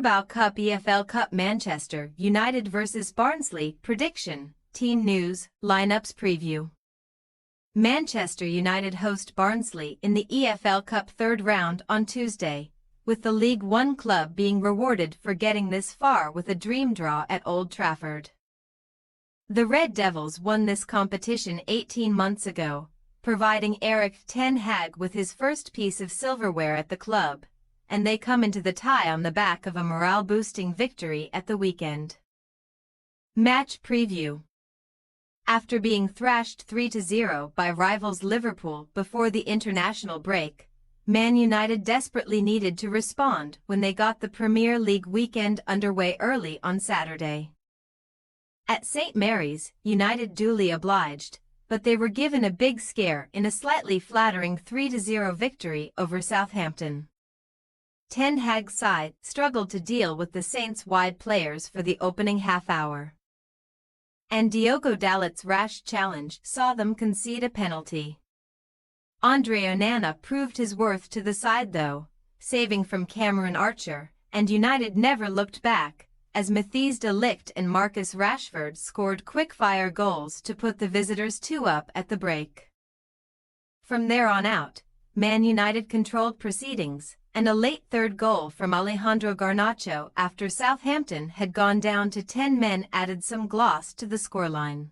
Carabao Cup EFL Cup Manchester United vs Barnsley prediction, team news, lineups preview. Manchester United host Barnsley in the EFL Cup third round on Tuesday, with the League One club being rewarded for getting this far with a dream draw at Old Trafford. The Red Devils won this competition 18 months ago, providing Erik ten Hag with his first piece of silverware at the club, and they come into the tie on the back of a morale-boosting victory at the weekend. Match preview. After being thrashed 3-0 by rivals Liverpool before the international break, Man United desperately needed to respond when they got the Premier League weekend underway early on Saturday. At St Mary's, United duly obliged, but they were given a big scare in a slightly flattering 3-0 victory over Southampton. Ten Hag's side struggled to deal with the Saints' wide players for the opening half-hour, and Diogo Dalot's rash challenge saw them concede a penalty. Andre Onana proved his worth to the side though, saving from Cameron Archer, and United never looked back, as Matthijs de Ligt and Marcus Rashford scored quick-fire goals to put the visitors 2-up at the break. From there on out, Man United controlled proceedings, and a late third goal from Alejandro Garnacho after Southampton had gone down to 10 men added some gloss to the scoreline.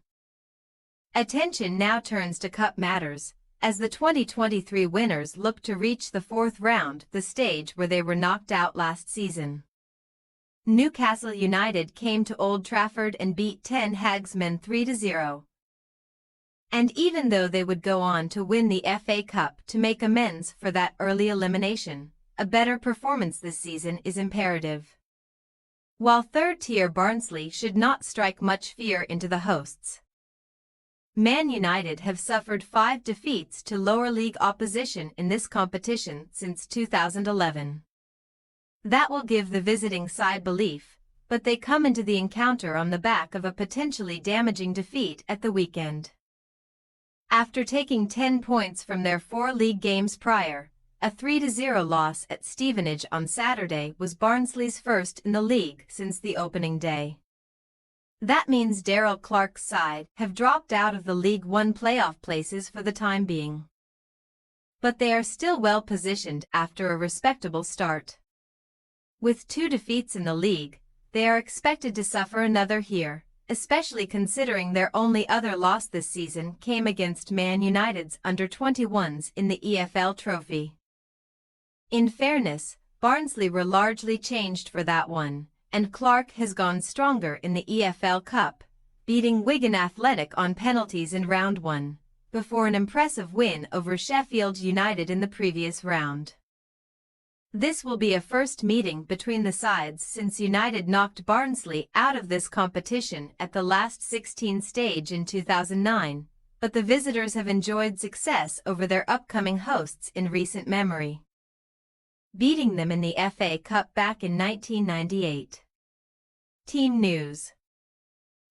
Attention now turns to cup matters, as the 2023 winners look to reach the fourth round, the stage where they were knocked out last season. Newcastle United came to Old Trafford and beat Ten Hag's men 3-0. And even though they would go on to win the FA Cup to make amends for that early elimination, a better performance this season is imperative. While third-tier Barnsley should not strike much fear into the hosts, Man United have suffered 5 defeats to lower league opposition in this competition since 2011. That will give the visiting side belief, but they come into the encounter on the back of a potentially damaging defeat at the weekend. After taking 10 points from their 4 league games prior, a 3-0 loss at Stevenage on Saturday was Barnsley's first in the league since the opening day. That means Daryl Clark's side have dropped out of the League One playoff places for the time being. But they are still well positioned after a respectable start. With 2 defeats in the league, they are expected to suffer another here, especially considering their only other loss this season came against Man United's under-21s in the EFL Trophy. In fairness, Barnsley were largely changed for that one, and Clark has gone stronger in the EFL Cup, beating Wigan Athletic on penalties in round 1, before an impressive win over Sheffield United in the previous round. This will be a first meeting between the sides since United knocked Barnsley out of this competition at the last 16 stage in 2009, but the visitors have enjoyed success over their upcoming hosts in recent memory, beating them in the FA Cup back in 1998. Team news.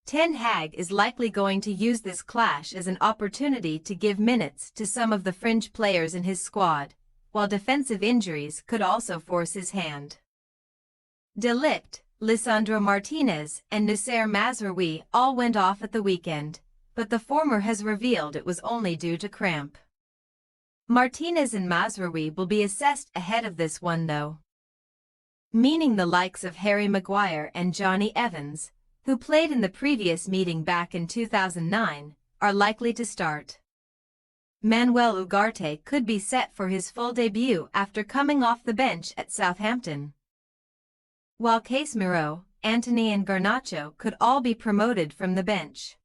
Ten Hag is likely going to use this clash as an opportunity to give minutes to some of the fringe players in his squad, while defensive injuries could also force his hand. De Ligt, Lisandro Martinez, and Noussair Mazraoui all went off at the weekend, but the former has revealed it was only due to cramp. Martinez and Mazraoui will be assessed ahead of this one though, meaning the likes of Harry Maguire and Johnny Evans, who played in the previous meeting back in 2009, are likely to start. Manuel Ugarte could be set for his full debut after coming off the bench at Southampton, while Casemiro, Antony and Garnacho could all be promoted from the bench.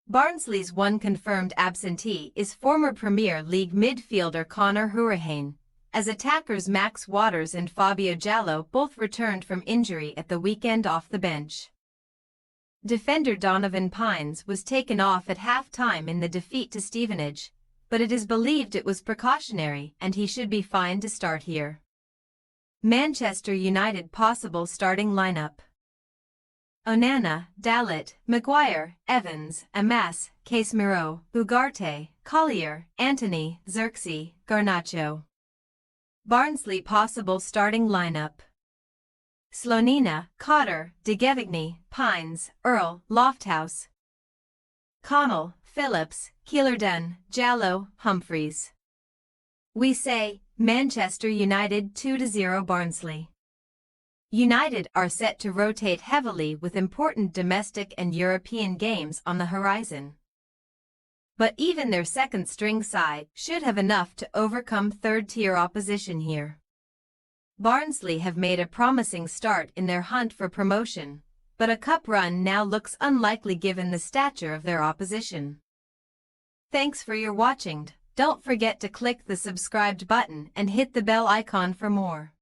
Barnsley's one confirmed absentee is former Premier League midfielder Conor Hourihane, as attackers Max Waters and Fabio Jallo both returned from injury at the weekend off the bench. Defender Donovan Pines was taken off at half-time in the defeat to Stevenage, but it is believed it was precautionary and he should be fine to start here. Manchester United possible starting lineup: Onana, Dalot, Maguire, Evans, Amas, Casemiro, Ugarte, Collier, Antony, Xerxes, Garnacho. Barnsley possible starting lineup: Slonina, Cotter, De Gevigny, Pines, Earl, Lofthouse, Connell, Phillips, Keelerden, Jallow, Humphreys. We say, Manchester United 2-0 Barnsley. United are set to rotate heavily with important domestic and European games on the horizon. But even their second-string side should have enough to overcome third-tier opposition here. Barnsley have made a promising start in their hunt for promotion, but a cup run now looks unlikely given the stature of their opposition. Thanks for your watching. Don't forget to click the subscribed button and hit the bell icon for more.